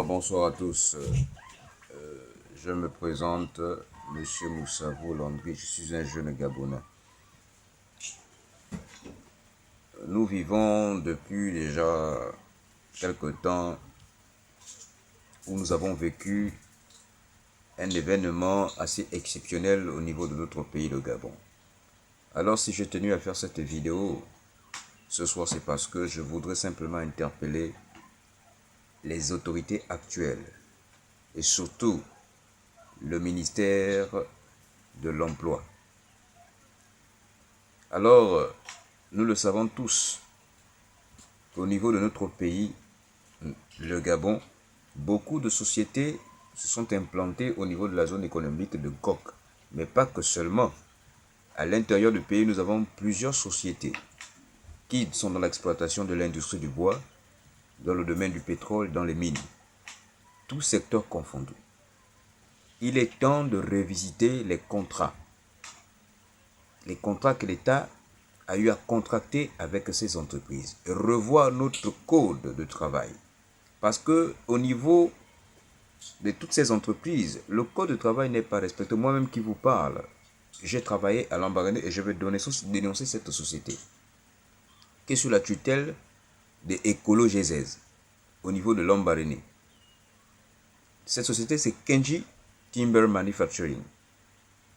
Bonsoir à tous. Je me présente, Monsieur Moussavou Landry. Je suis un jeune Gabonais. Nous vivons depuis déjà quelque temps où nous avons vécu un événement assez exceptionnel au niveau de notre pays, le Gabon. Alors si j'ai tenu à faire cette vidéo ce soir, c'est parce que je voudrais simplement interpeller les autorités actuelles et surtout le ministère de l'Emploi. Alors, nous le savons tous, au niveau de notre pays, le Gabon, beaucoup de sociétés se sont implantées au niveau de la zone économique de Gok. Mais pas que seulement. À l'intérieur du pays, nous avons plusieurs sociétés qui sont dans l'exploitation de l'industrie du bois, dans le domaine du pétrole, dans les mines. Tous secteurs confondus. Il est temps de revisiter les contrats. Les contrats que l'État a eu à contracter avec ces entreprises. Et revoir notre code de travail. Parce que au niveau de toutes ces entreprises, le code de travail n'est pas respecté. Moi-même qui vous parle, j'ai travaillé à Lambaréné et je vais dénoncer cette société qui est sous la tutelle de Écolo Gézès au niveau de Lambaréné. Cette société, c'est Kenji Timber Manufacturing.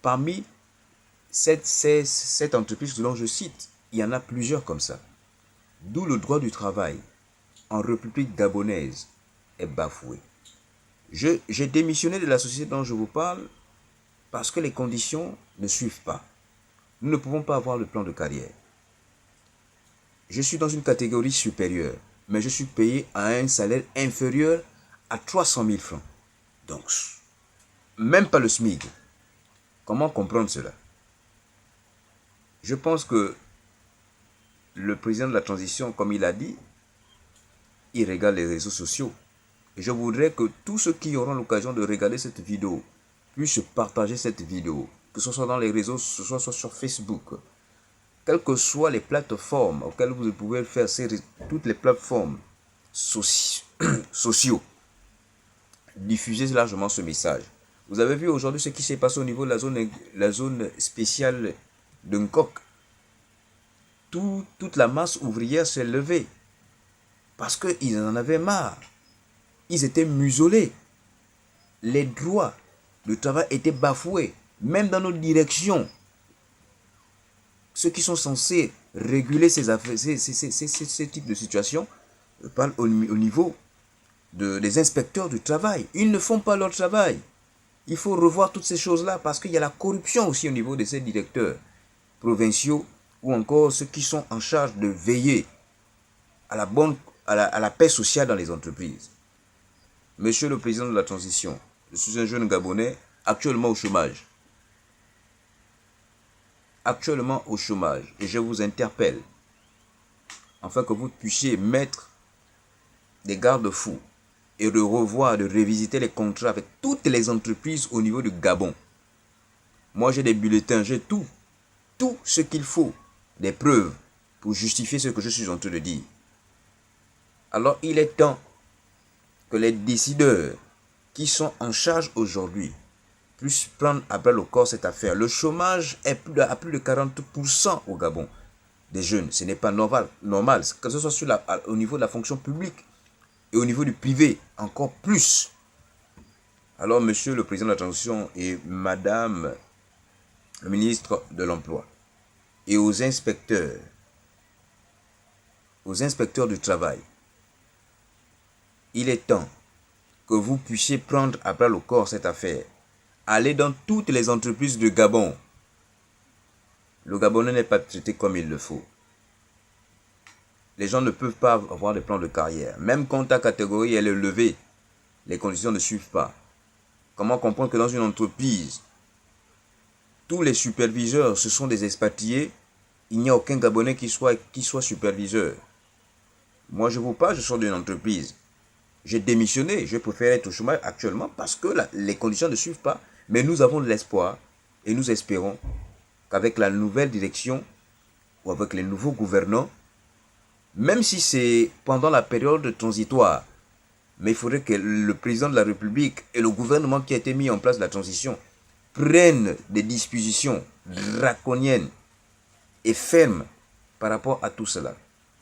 Parmi cette entreprise dont je cite, il y en a plusieurs comme ça. D'où le droit du travail en République gabonaise est bafoué. J'ai démissionné de la société dont je vous parle parce que les conditions ne suivent pas. Nous ne pouvons pas avoir le plan de carrière. Je suis dans une catégorie supérieure, mais je suis payé à un salaire inférieur à 300 000 francs. Donc, même pas le SMIC. Comment comprendre cela? Je pense que le président de la transition, comme il a dit, il regarde les réseaux sociaux. Et je voudrais que tous ceux qui auront l'occasion de regarder cette vidéo puissent partager cette vidéo, que ce soit dans les réseaux, que ce soit sur Facebook, quelles que soient les plateformes auxquelles vous pouvez faire, toutes les plateformes sociaux, diffusez largement ce message. Vous avez vu aujourd'hui ce qui s'est passé au niveau de la zone spéciale de Nkok. Toute la masse ouvrière s'est levée parce qu'ils en avaient marre. Ils étaient muselés. Les droits de travail étaient bafoués. Même dans nos directions. Ceux qui sont censés réguler ces types de situations, je parle au niveau des inspecteurs du travail. Ils ne font pas leur travail. Il faut revoir toutes ces choses-là parce qu'il y a la corruption aussi au niveau de ces directeurs provinciaux ou encore ceux qui sont en charge de veiller à la paix sociale dans les entreprises. Monsieur le président de la transition, je suis un jeune Gabonais actuellement au chômage. Actuellement au chômage. Et je vous interpelle afin que vous puissiez mettre des garde-fous et de revoir, de révisiter les contrats avec toutes les entreprises au niveau du Gabon. Moi, j'ai des bulletins, j'ai tout ce qu'il faut, des preuves pour justifier ce que je suis en train de dire. Alors, il est temps que les décideurs qui sont en charge aujourd'hui puissent prendre à bras le corps cette affaire. Le chômage est à plus de 40% au Gabon des jeunes. Ce n'est pas normal, que ce soit au niveau de la fonction publique et au niveau du privé, encore plus. Alors, monsieur le président de la transition et madame le ministre de l'Emploi et aux inspecteurs du travail, il est temps que vous puissiez prendre à bras le corps cette affaire. Allez dans toutes les entreprises du Gabon. Le Gabonais n'est pas traité comme il le faut. Les gens ne peuvent pas avoir de plan de carrière. Même quand ta catégorie est élevée, les conditions ne suivent pas. Comment comprendre que dans une entreprise, tous les superviseurs, ce sont des expatriés, il n'y a aucun Gabonais qui soit superviseur. Moi, je vous parle, je sors d'une entreprise. J'ai démissionné, je préfère être au chômage actuellement parce que les conditions ne suivent pas. Mais nous avons de l'espoir et nous espérons qu'avec la nouvelle direction ou avec les nouveaux gouvernants, même si c'est pendant la période transitoire, Mais il faudrait que le président de la République et le gouvernement qui a été mis en place de la transition prennent des dispositions draconiennes et fermes par rapport à tout cela.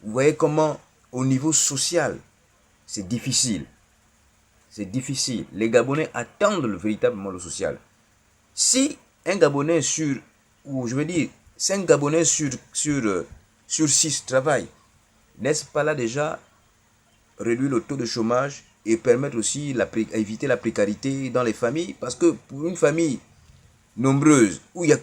Vous voyez comment, au niveau social, c'est difficile. C'est difficile. Les Gabonais attendent véritablement le social. Si un Gabonais sur, ou je veux dire, 5 Gabonais sur 6 travaillent, n'est-ce pas là déjà réduire le taux de chômage et permettre aussi éviter la précarité dans les familles? Parce que pour une famille nombreuse où il y a